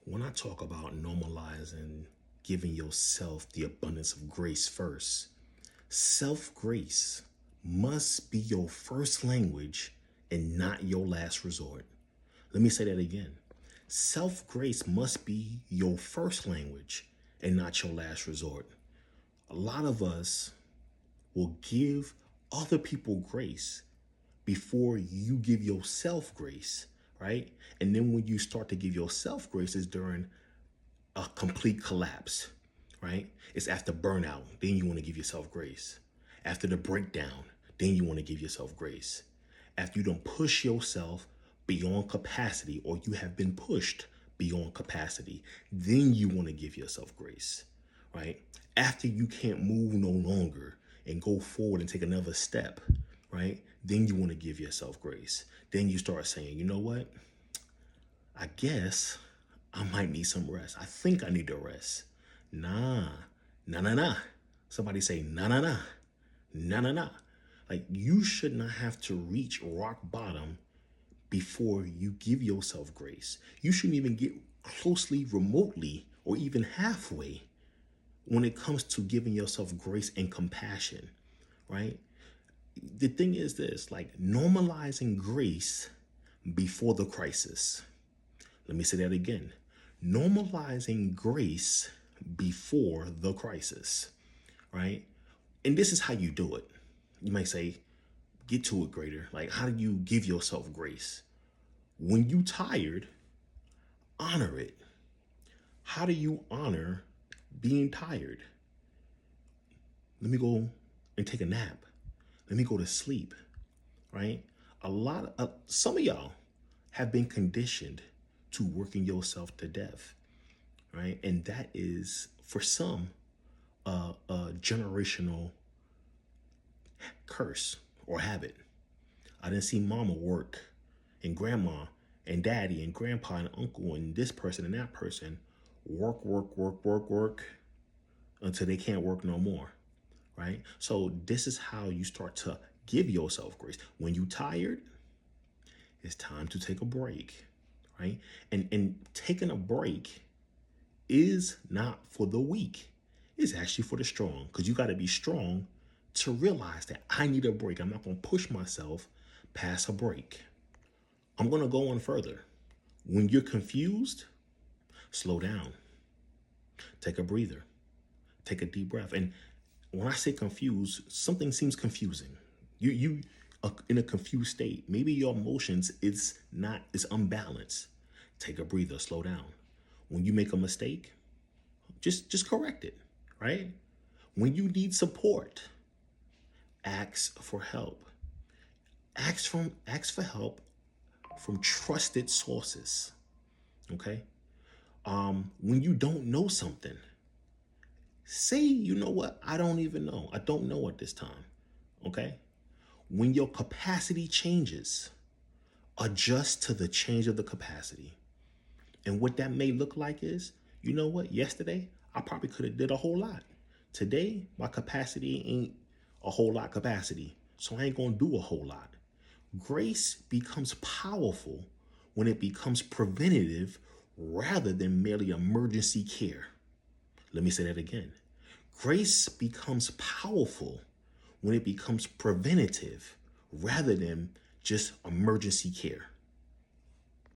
When I talk about normalizing giving yourself the abundance of grace first, self grace must be your first language and not your last resort. Let me say that again. Self grace must be your first language and not your last resort. A lot of us will give other people grace before you give yourself grace, right? And then when you start to give yourself grace is during a complete collapse, right? It's after burnout, then you want to give yourself grace. After the breakdown, then you want to give yourself grace. After you don't push yourself beyond capacity or you have been pushed beyond capacity, then you want to give yourself grace, right? After you can't move no longer and go forward and take another step, right? Then you want to give yourself grace. Then you start saying, you know what? I guess I might need some rest. I think I need to rest. Nah, nah, nah, nah. Somebody say, nah, nah, nah, nah, nah, nah. Like you should not have to reach rock bottom before you give yourself grace. You shouldn't even get closely, remotely, or even halfway when it comes to giving yourself grace and compassion, right? The thing is this, like normalizing grace before the crisis. Let me say that again. Normalizing grace before the crisis, right? And this is how you do it. You might say, get to it greater. Like, how do you give yourself grace? When you tired, honor it. How do you honor being tired? Let me go and take a nap. Let me go to sleep, right? Some of y'all have been conditioned to working yourself to death, right? And that is, for some, a generational curse or habit. I didn't see mama work and grandma and daddy and grandpa and uncle and this person and that person work until they can't work no more, right? So this is how you start to give yourself grace. When you tired, it's time to take a break, right? And taking a break is not for the weak. It's actually for the strong, because you got to be strong to realize that I need a break. I'm not going to push myself past a break. I'm going to go on further. When you're confused, slow down. Take a breather. Take a deep breath. And when I say confused, something seems confusing. You are in a confused state. Maybe your emotions is unbalanced. Take a breather, slow down. When you make a mistake, just correct it, right? When you need support, ask for help. Ask for help from trusted sources. Okay? When you don't know something, say, you know what? I don't even know. I don't know at this time. Okay? When your capacity changes, adjust to the change of the capacity. And what that may look like is, you know what? Yesterday, I probably could have did a whole lot. Today, my capacity ain't a whole lot capacity. So I ain't going to do a whole lot. Grace becomes powerful when it becomes preventative rather than merely emergency care. Let me say that again. Grace becomes powerful when it becomes preventative rather than just emergency care.